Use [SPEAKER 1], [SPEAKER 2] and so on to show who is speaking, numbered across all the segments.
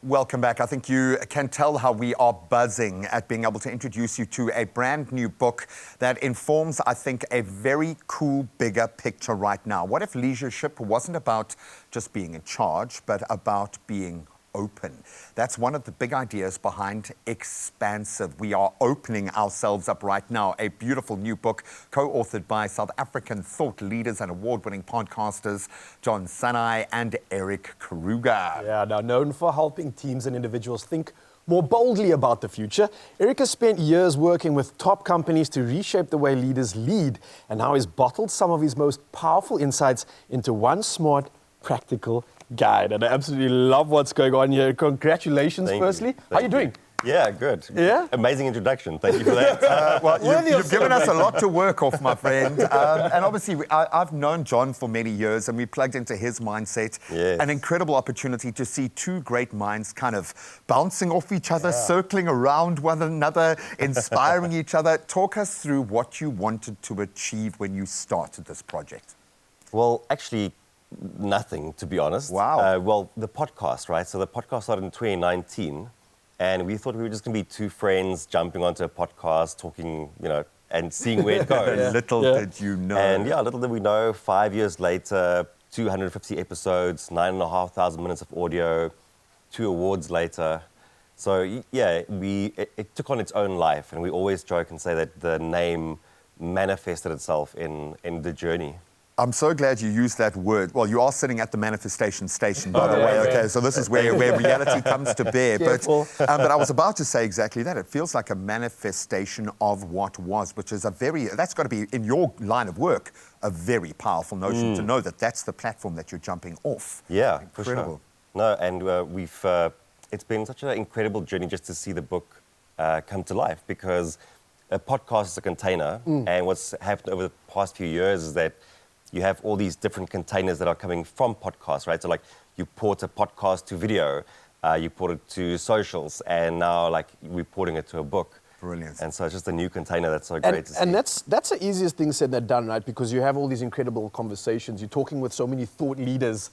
[SPEAKER 1] welcome back. I think you can tell how we are buzzing at being able to introduce you to a brand new book that informs, I think, a very cool, bigger picture right now. What if leadership wasn't about just being in charge, but about being open? That's one of the big ideas behind Expansive. We are opening ourselves up right now. A beautiful new book co-authored by South African thought leaders and award-winning podcasters John Sanei and Erik Kruger.
[SPEAKER 2] Yeah, now known for helping teams and individuals think more boldly about the future, Erik has spent years working with top companies to reshape the way leaders lead, and now he's bottled some of his most powerful insights into one smart, practical guide. And I absolutely love what's going on here. Congratulations, firstly. How are you doing?
[SPEAKER 3] Yeah, good.
[SPEAKER 2] Yeah?
[SPEAKER 3] Amazing introduction. Thank you for that.
[SPEAKER 1] Well, you've given us a lot to work off, my friend. And obviously, I've known John for many years, and we plugged into his mindset.
[SPEAKER 3] Yes.
[SPEAKER 1] An incredible opportunity to see two great minds kind of bouncing off each other, circling around one another, inspiring each other. Talk us through what you wanted to achieve when you started this project.
[SPEAKER 3] Well, actually, nothing, to be honest.
[SPEAKER 1] Wow.
[SPEAKER 3] Well, the podcast, right? So the podcast started in 2019, and we thought we were just going to be two friends jumping onto a podcast, talking, and seeing where it goes.
[SPEAKER 1] Little did you know.
[SPEAKER 3] And little did we know, 5 years later, 250 episodes, 9,500 minutes of audio, 2 awards later. So, it took on its own life, and we always joke and say that the name manifested itself in the journey.
[SPEAKER 1] I'm so glad you used that word. Well, you are sitting at the manifestation station, by the way. Okay, so this is where reality comes to bear. But I was about to say exactly that. It feels like a manifestation of what was, which is that's got to be, in your line of work, a very powerful notion to know that that's the platform that you're jumping off.
[SPEAKER 3] Yeah,
[SPEAKER 1] incredible.
[SPEAKER 3] For sure. No, and it's been such an incredible journey just to see the book come to life, because a podcast is a container, and what's happened over the past few years is that you have all these different containers that are coming from podcasts, right? So like you port a podcast to video, you port it to socials, and now like we're porting it to a book.
[SPEAKER 1] Brilliant.
[SPEAKER 3] And so it's just a new container that's so great to see.
[SPEAKER 2] And that's the easiest thing said than done, right? Because you have all these incredible conversations, you're talking with so many thought leaders,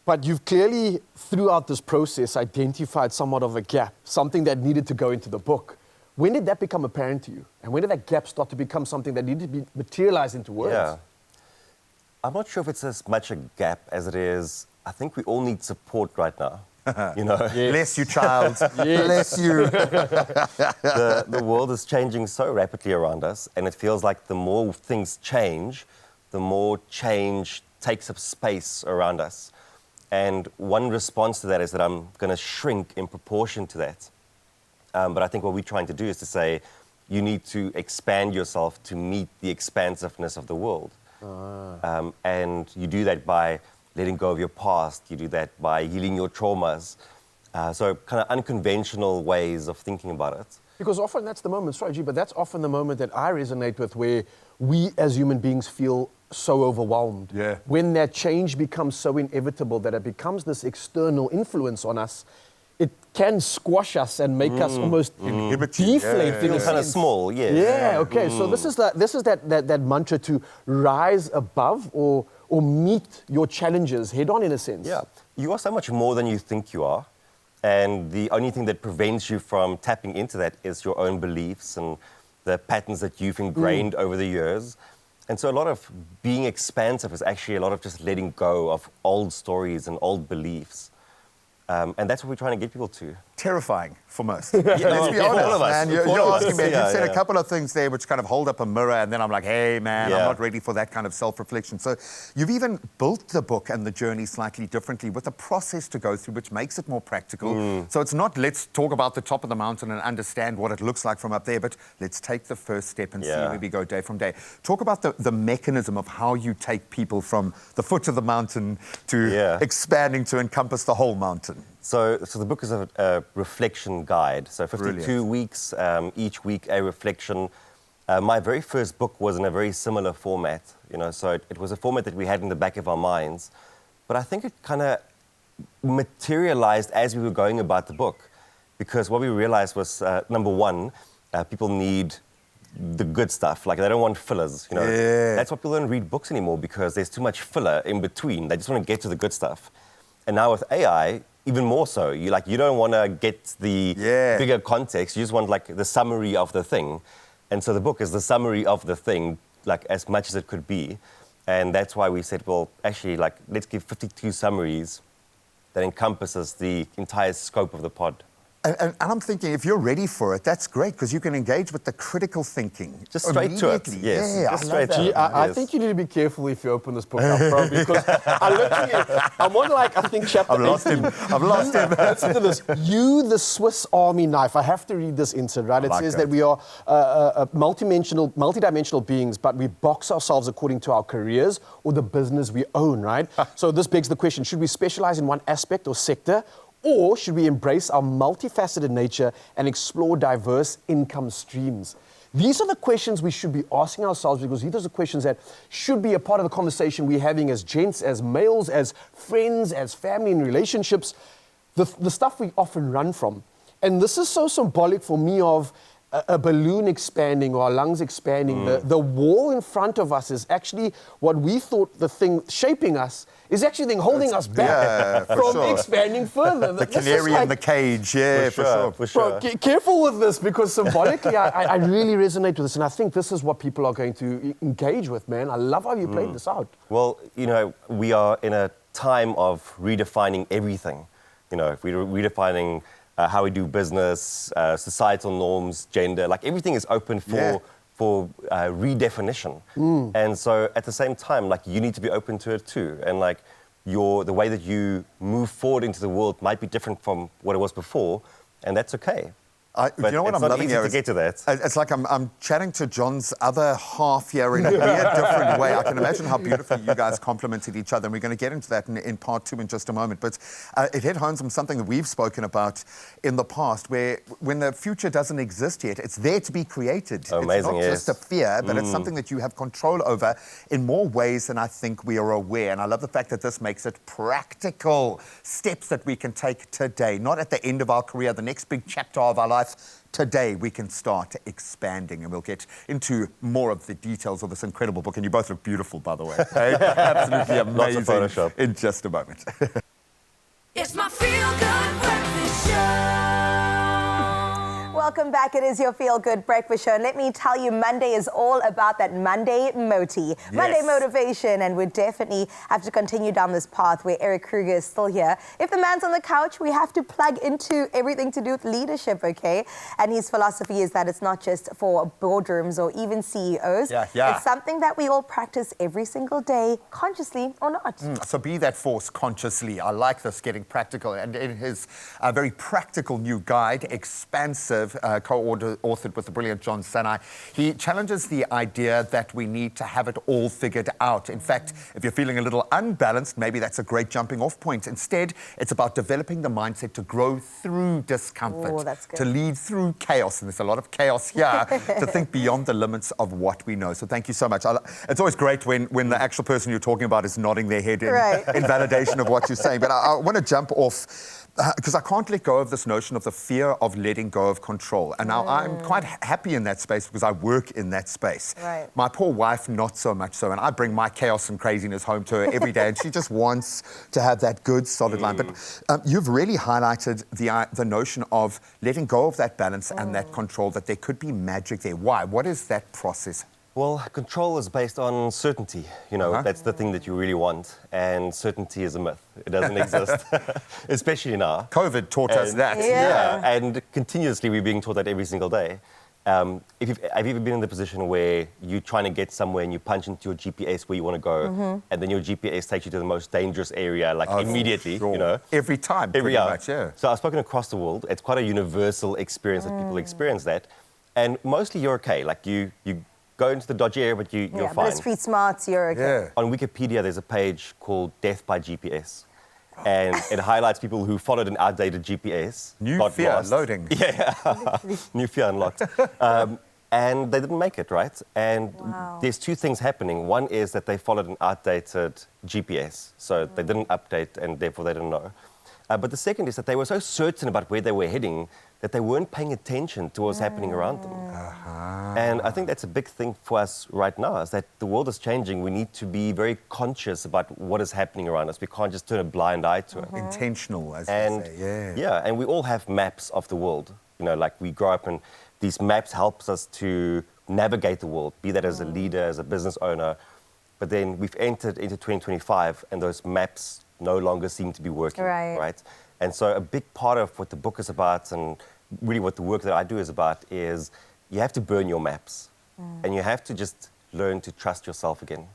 [SPEAKER 2] but you've clearly, throughout this process, identified somewhat of a gap, something that needed to go into the book. When did that become apparent to you? And when did that gap start to become something that needed to be materialized into words?
[SPEAKER 3] Yeah. I'm not sure if it's as much a gap as it is. I think we all need support right now.
[SPEAKER 1] Yes. Bless you, child. Bless you.
[SPEAKER 3] The world is changing so rapidly around us, and it feels like the more things change, the more change takes up space around us. And one response to that is that I'm going to shrink in proportion to that. But I think what we're trying to do is to say, you need to expand yourself to meet the expansiveness of the world. And you do that by letting go of your past. You do that by healing your traumas. So kind of unconventional ways of thinking about it.
[SPEAKER 2] Because often that's the moment, sorry G, but that's often the moment that I resonate with, where we as human beings feel so overwhelmed.
[SPEAKER 1] Yeah.
[SPEAKER 2] When that change becomes so inevitable that it becomes this external influence on us, it can squash us and make us almost deflate.
[SPEAKER 3] Feel kind of small, yes.
[SPEAKER 2] Yeah, okay. So this is that mantra to rise above or meet your challenges head on, in a sense.
[SPEAKER 3] Yeah, you are so much more than you think you are. And the only thing that prevents you from tapping into that is your own beliefs and the patterns that you've ingrained over the years. And so a lot of being expansive is actually a lot of just letting go of old stories and old beliefs. And that's what we're trying to get people to.
[SPEAKER 1] Terrifying for most. Let's be honest, man. You're asking me. You said a couple of things there which kind of hold up a mirror, and then I'm like, hey, man, I'm not ready for that kind of self-reflection. So you've even built the book and the journey slightly differently with a process to go through which makes it more practical. So it's not let's talk about the top of the mountain and understand what it looks like from up there, but let's take the first step and see where we go day from day. Talk about the mechanism of how you take people from the foot of the mountain to expanding to encompass the whole mountain.
[SPEAKER 3] So the book is a reflection guide. So 52 weeks, each week a reflection. My very first book was in a very similar format, so it was a format that we had in the back of our minds. But I think it kind of materialized as we were going about the book, because what we realized was, number one, people need the good stuff. Like, they don't want fillers, That's why people don't read books anymore, because there's too much filler in between. They just want to get to the good stuff. And now with AI, even more so. You don't want to get the bigger context. You just want like the summary of the thing. And so the book is the summary of the thing, like as much as it could be. And that's why we said, well, actually, like, let's give 52 summaries that encompasses the entire scope of the pod.
[SPEAKER 1] And I'm thinking, if you're ready for it, that's great, because you can engage with the critical thinking.
[SPEAKER 3] Just straight to it.
[SPEAKER 1] Immediately.
[SPEAKER 3] Yes.
[SPEAKER 1] Yeah,
[SPEAKER 3] Just
[SPEAKER 1] I
[SPEAKER 3] straight
[SPEAKER 1] love
[SPEAKER 3] to
[SPEAKER 1] that.
[SPEAKER 3] it.
[SPEAKER 2] I think you need to be careful if you open this book up, bro, because I'm on, like, I think chapter
[SPEAKER 1] I've lost
[SPEAKER 2] 18.
[SPEAKER 1] him. I've lost him.
[SPEAKER 2] Listen to this. You, the Swiss Army knife. I have to read this insert, right? It
[SPEAKER 1] like
[SPEAKER 2] says
[SPEAKER 1] that.
[SPEAKER 2] that we are multidimensional beings, but we box ourselves according to our careers or the business we own, right? So this begs the question, should we specialize in one aspect or sector, or should we embrace our multifaceted nature and explore diverse income streams? These are the questions we should be asking ourselves, because these are the questions that should be a part of the conversation we're having as gents, as males, as friends, as family and relationships, the stuff we often run from. And this is so symbolic for me of a balloon expanding or our lungs expanding. The wall in front of us is actually what we thought the thing shaping us is actually the thing holding us back from expanding further.
[SPEAKER 1] The canary in the cage,
[SPEAKER 3] For sure.
[SPEAKER 2] Bro, careful with this, because symbolically I really resonate with this, and I think this is what people are going to engage with, man. I love how you played this out.
[SPEAKER 3] Well, we are in a time of redefining everything. We're redefining how we do business, societal norms, gender, like everything is open for redefinition. And so at the same time, like, you need to be open to it too. And like the way that you move forward into the world might be different from what it was before, and that's okay.
[SPEAKER 1] You know what I'm loving here?
[SPEAKER 3] To get to that.
[SPEAKER 1] It's like I'm chatting to John's other half here in a weird, different way. I can imagine how beautifully you guys complemented each other, and we're going to get into that in part 2 in just a moment. But it hit home on something that we've spoken about in the past, where when the future doesn't exist yet, it's there to be created.
[SPEAKER 3] Amazing,
[SPEAKER 1] it's not just a fear, but it's something that you have control over in more ways than I think we are aware. And I love the fact that this makes it practical steps that we can take today, not at the end of our career, the next big chapter of our life. Today we can start expanding, and we'll get into more of the details of this incredible book. And you both look beautiful, by the way. Absolutely amazing.
[SPEAKER 3] Lots of Photoshop.
[SPEAKER 1] In just a moment.
[SPEAKER 4] It's my feel-good breakfast show. Welcome back. It is your feel-good breakfast show. And let me tell you, Monday is all about that Monday moti, Monday motivation. And we definitely have to continue down this path where Erik Kruger is still here. If the man's on the couch, we have to plug into everything to do with leadership, okay? And his philosophy is that it's not just for boardrooms or even CEOs. It's something that we all practice every single day, consciously or not.
[SPEAKER 1] So be that force consciously. I like this, getting practical. And in his very practical new guide, Expansive, co-authored with the brilliant John Sanei, he challenges the idea that we need to have it all figured out. In fact, if you're feeling a little unbalanced, maybe that's a great jumping off point. Instead, it's about developing the mindset to grow through discomfort, to lead through chaos. And there's a lot of chaos here, to think beyond the limits of what we know. So thank you so much. It's always great when the actual person you're talking about is nodding their head in validation of what you're saying. But I want to jump off, because I can't let go of this notion of the fear of letting go of control. And now I'm quite happy in that space because I work in that space. My poor wife, not so much so. And I bring my chaos and craziness home to her every day. And she just wants to have that good, solid line. But you've really highlighted the notion of letting go of that balance and that control, that there could be magic there. Why? What is that process?
[SPEAKER 3] Well, control is based on certainty. That's the thing that you really want. And certainty is a myth. It doesn't exist, especially now.
[SPEAKER 1] COVID taught us that.
[SPEAKER 3] And continuously we're being taught that every single day. Have you ever been in the position where you're trying to get somewhere and you punch into your GPS where you want to go, and then your GPS takes you to the most dangerous area, like immediately,
[SPEAKER 1] Every time, pretty much.
[SPEAKER 3] So I've spoken across the world. It's quite a universal experience that people experience that. And mostly you're okay. Like you go into the dodgy area, but you're fine.
[SPEAKER 4] But it's street smarts, you're okay.
[SPEAKER 3] On Wikipedia, there's a page called Death by GPS. And it highlights people who followed an outdated GPS.
[SPEAKER 1] New fear
[SPEAKER 3] lost.
[SPEAKER 1] loading.
[SPEAKER 3] New fear unlocked. And they didn't make it, right? And there's two things happening. One is that they followed an outdated GPS. So they didn't update, and therefore they didn't know. But the second is that they were so certain about where they were heading that they weren't paying attention to what was happening around them. And I think that's a big thing for us right now, is that the world is changing. We need to be very conscious about what is happening around us. We can't just turn a blind eye to it.
[SPEAKER 1] Intentional, as you say,
[SPEAKER 3] Yeah, and we all have maps of the world. You know, like we grow up and these maps helps us to navigate the world, be that as a leader, as a business owner. But then we've entered into 2025 and those maps no longer seem to be working, right? And so a big part of what the book is about, and really what the work that I do is about, is you have to burn your maps. And you have to just learn to trust yourself again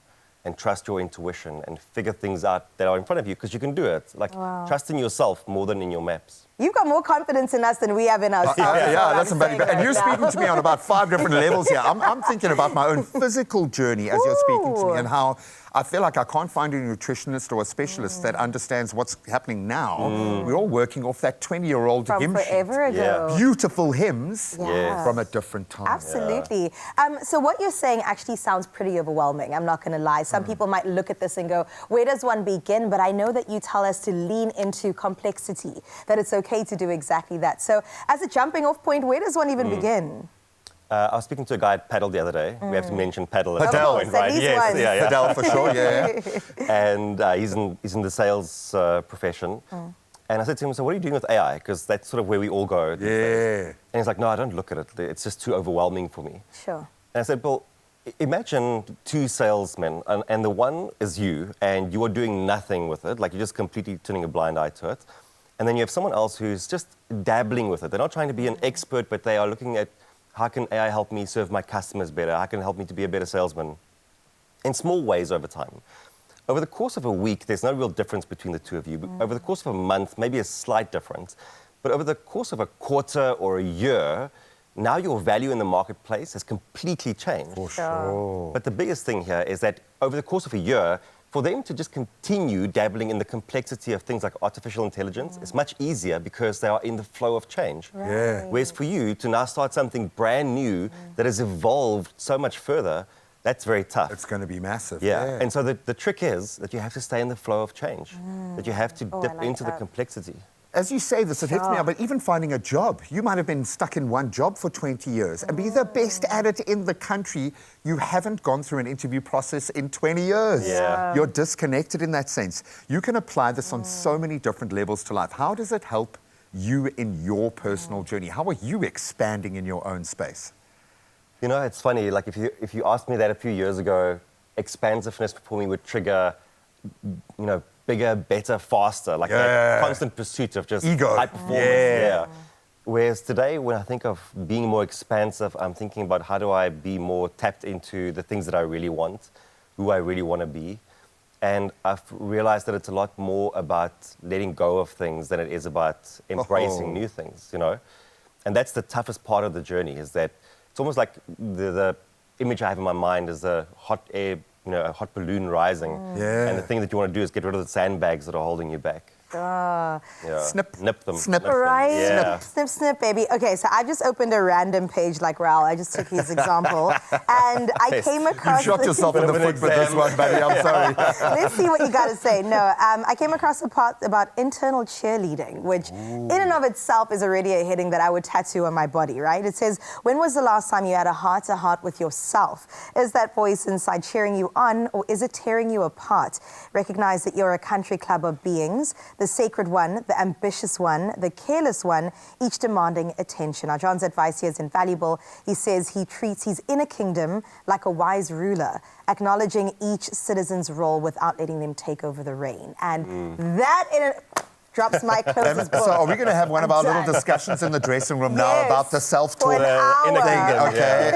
[SPEAKER 3] and trust your intuition and figure things out that are in front of you, because you can do it. Like, trust in yourself more than in your maps.
[SPEAKER 4] You've got more confidence in us than we have in ourselves.
[SPEAKER 1] That's amazing. And you're speaking to me on about 5 different levels here. I'm thinking about my own physical journey as you're speaking to me, and how I feel like I can't find a nutritionist or a specialist that understands what's happening now. We're all working off that 20-year-old
[SPEAKER 4] From
[SPEAKER 1] hymn
[SPEAKER 4] forever
[SPEAKER 1] sheet.
[SPEAKER 4] ago.
[SPEAKER 1] Beautiful hymns from a different time.
[SPEAKER 4] Absolutely. So what you're saying actually sounds pretty overwhelming, I'm not going to lie. Some people might look at this and go, where does one begin? But I know that you tell us to lean into complexity, that it's okay to do exactly that. So as a jumping off point, where does one even begin?
[SPEAKER 3] I was speaking to a guy at Paddle the other day. We have to mention Paddle at
[SPEAKER 1] Paddle,
[SPEAKER 3] some point, right?
[SPEAKER 4] Yes,
[SPEAKER 3] yeah.
[SPEAKER 1] Paddle for sure,
[SPEAKER 3] And he's in the sales profession. And I said to him, so what are you doing with AI? Because that's sort of where we all go. these days. And he's like, no, I don't look at it. It's just too overwhelming for me.
[SPEAKER 4] Sure.
[SPEAKER 3] And I said, well, imagine 2 salesmen, and the one is you, and you are doing nothing with it. Like, you're just completely turning a blind eye to it. And then you have someone else who's just dabbling with it. They're not trying to be an expert, but they are looking at, how can AI help me serve my customers better? How can it help me to be a better salesman? In small ways over time. Over the course of a week, there's no real difference between the two of you. Over the course of a month, maybe a slight difference. But over the course of a quarter or a year, now your value in the marketplace has completely changed.
[SPEAKER 1] For sure.
[SPEAKER 3] But the biggest thing here is that over the course of a year, for them to just continue dabbling in the complexity of things like artificial intelligence, it's much easier because they are in the flow of change. Whereas for you to now start something brand new that has evolved so much further, that's very tough.
[SPEAKER 1] It's going to be massive.
[SPEAKER 3] And so the trick is that you have to stay in the flow of change, that you have to dip into the complexity.
[SPEAKER 1] As you say this, it hits me out, but even finding a job, you might have been stuck in one job for 20 years and be the best at it in the country. You haven't gone through an interview process in 20 years. You're disconnected in that sense. You can apply this on so many different levels to life. How does it help you in your personal journey? How are you expanding in your own space?
[SPEAKER 3] You know, it's funny, like if you asked me that a few years ago, expansiveness for me would trigger, you know, bigger, better, faster, like that constant pursuit of just high performance. Whereas today, when I think of being more expansive, I'm thinking about how do I be more tapped into the things that I really want, who I really want to be. And I've realized that it's a lot more about letting go of things than it is about embracing new things, you know? And that's the toughest part of the journey, is that it's almost like the image I have in my mind is a hot air, you know, a hot balloon rising. And the thing that you want to do is get rid of the sandbags that are holding you back.
[SPEAKER 1] Snip.
[SPEAKER 3] Nip them.
[SPEAKER 1] Snip.
[SPEAKER 4] Right? Snip, snip, baby. Okay, so I just opened a random page like Raul. I just took his example. And I came across...
[SPEAKER 1] You shot yourself in the foot with this one, buddy. I'm sorry.
[SPEAKER 4] Let's see what you got to say. No, I came across a part about internal cheerleading, which in and of itself is already a heading that I would tattoo on my body, right? It says, when was the last time you had a heart-to-heart with yourself? Is that voice inside cheering you on, or is it tearing you apart? Recognize that you're a country club of beings, the sacred one, the ambitious one, the careless one, each demanding attention. Now, John's advice here is invaluable. He says he treats his inner kingdom like a wise ruler, acknowledging each citizen's role without letting them take over the reign. And that in a... drops my closest book.
[SPEAKER 1] So are we going to have one of our little discussions in the dressing room now about the self-talk
[SPEAKER 4] thing?
[SPEAKER 1] Okay.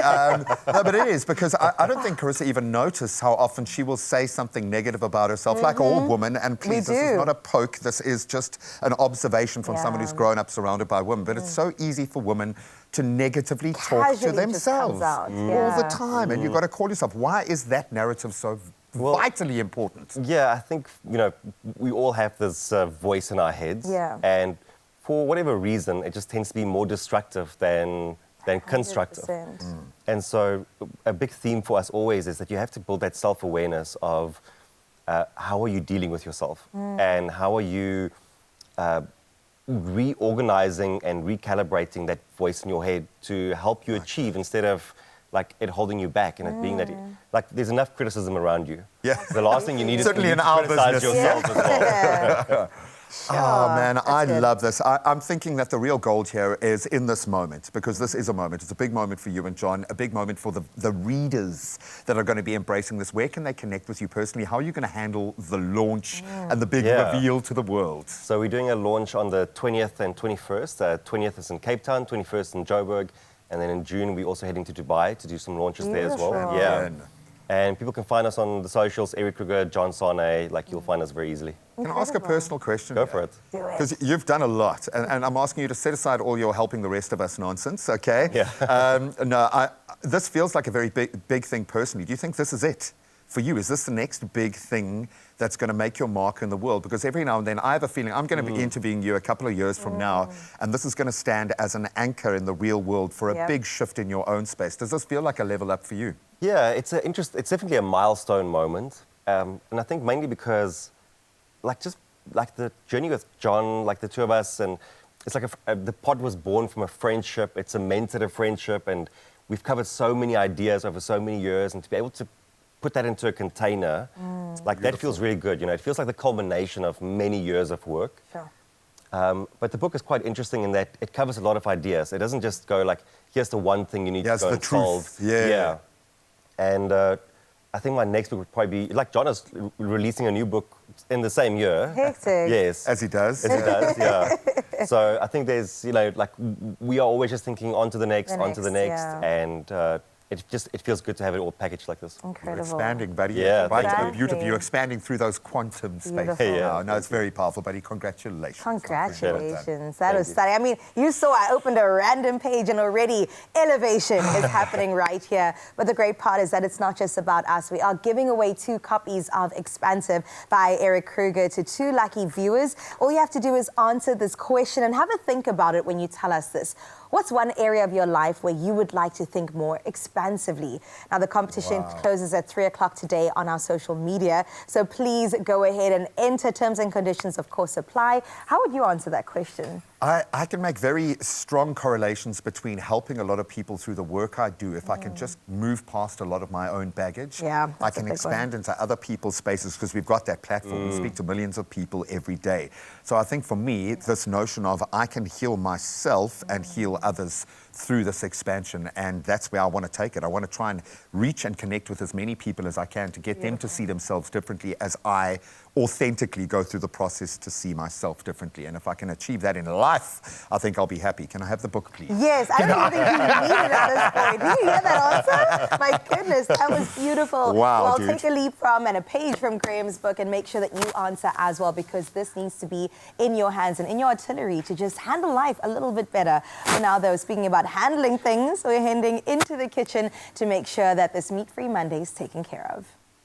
[SPEAKER 1] No, but it is, because I don't think Carissa even noticed how often she will say something negative about herself, like all women. And please, this is not a poke. This is just an observation from someone who's grown up surrounded by women. But it's so easy for women to negatively talk to themselves all the time. And you've got to call yourself. Why is that narrative so vitally important?
[SPEAKER 3] Yeah, I think, you know, we all have this voice in our heads. And for whatever reason, it just tends to be more destructive than constructive. And so a big theme for us always is that you have to build that self-awareness of how are you dealing with yourself? And how are you reorganizing and recalibrating that voice in your head to help you achieve instead of like it holding you back and it being that like there's enough criticism around you.
[SPEAKER 1] Yeah.
[SPEAKER 3] The last thing you need
[SPEAKER 1] Certainly
[SPEAKER 3] is
[SPEAKER 1] in
[SPEAKER 3] to
[SPEAKER 1] our
[SPEAKER 3] criticize
[SPEAKER 1] business.
[SPEAKER 3] yourself as well.
[SPEAKER 1] Oh, man, I
[SPEAKER 4] good.
[SPEAKER 1] love this. I'm thinking that the real gold here is in this moment, because this is a moment. It's a big moment for you and John, a big moment for the readers that are going to be embracing this. Where can they connect with you personally? How are you going to handle the launch and the big reveal to the world?
[SPEAKER 3] So we're doing a launch on the 20th and 21st. 20th is in Cape Town, 21st in Joburg, and then in June we're also heading to Dubai to do some launches there as well.
[SPEAKER 4] Beautiful.
[SPEAKER 3] Yeah. And people can find us on the socials, Erik Kruger, John Sanei, like you'll find us very easily.
[SPEAKER 1] Can I ask a personal question?
[SPEAKER 3] Go for it.
[SPEAKER 4] Do it.
[SPEAKER 1] Because you've done a lot, and I'm asking you to set aside all your helping the rest of us nonsense, okay?
[SPEAKER 3] Yeah.
[SPEAKER 1] This feels like a very big thing personally. Do you think this is it for you? Is this the next big thing that's going to make your mark in the world? Because every now and then I have a feeling I'm going to be interviewing you a couple of years from now, and this is going to stand as an anchor in the real world for a big shift in your own space. Does this feel like a level up for you?
[SPEAKER 3] Yeah, it's definitely a milestone moment. And I think mainly because just like the journey with John, like the two of us, and it's like the pod was born from a friendship. It cemented a friendship, and we've covered so many ideas over so many years, and to be able to put that into a container, like that feels really good. You know, it feels like the culmination of many years of work.
[SPEAKER 4] Sure.
[SPEAKER 3] But the book is quite interesting in that it covers a lot of ideas. It doesn't just go like, here's the one thing you need to go and solve.
[SPEAKER 1] Yeah.
[SPEAKER 3] And I think my next book would probably be, like John is releasing a new book in the same year.
[SPEAKER 4] Hectic.
[SPEAKER 3] Yes.
[SPEAKER 1] As he does.
[SPEAKER 3] As he does, yeah. So I think there's, like we are always just thinking on to the next, on to the next. And it feels good to have it all packaged like this.
[SPEAKER 4] Incredible.
[SPEAKER 1] You're expanding, buddy.
[SPEAKER 3] Yeah,
[SPEAKER 1] Right
[SPEAKER 3] thank
[SPEAKER 1] to
[SPEAKER 3] you.
[SPEAKER 1] the beauty of you, expanding through those quantum spaces.
[SPEAKER 4] Beautiful.
[SPEAKER 3] Yeah.
[SPEAKER 1] No, it's very powerful, buddy. Congratulations.
[SPEAKER 4] Congratulations. That
[SPEAKER 3] Thank
[SPEAKER 4] was
[SPEAKER 3] you.
[SPEAKER 4] stunning. I mean, you saw I opened a random page and already elevation is happening right here. But the great part is that it's not just about us. We are giving away 2 copies of Expansive by Erik Kruger to 2 lucky viewers. All you have to do is answer this question and have a think about it when you tell us this. What's one area of your life where you would like to think more expansively? Now, the competition closes at 3 o'clock today on our social media. So please go ahead and enter. Terms and conditions, of course, apply. How would you answer that question?
[SPEAKER 1] I can make very strong correlations between helping a lot of people through the work I do. If I can just move past a lot of my own baggage,
[SPEAKER 4] Yeah,
[SPEAKER 1] I
[SPEAKER 4] that's a
[SPEAKER 1] can
[SPEAKER 4] big
[SPEAKER 1] expand into other people's spaces because we've got that platform. We speak to millions of people every day. So I think for me, this notion of I can heal myself and heal others through this expansion, and that's where I want to take it. I want to try and reach and connect with as many people as I can to get them to see themselves differently as I authentically go through the process to see myself differently. And if I can achieve that in life, I think I'll be happy. Can I have the book, please?
[SPEAKER 4] Yes, I don't even think you need it at this point. Did you hear that answer? My goodness, that was beautiful.
[SPEAKER 1] Wow,
[SPEAKER 4] well,
[SPEAKER 1] dude.
[SPEAKER 4] take a leaf from and a page from Graham's book and make sure that you answer as well, because this needs to be in your hands and in your artillery to just handle life a little bit better. For now, though, speaking about handling things, we're heading into the kitchen to make sure that this meat-free Monday is taken care of.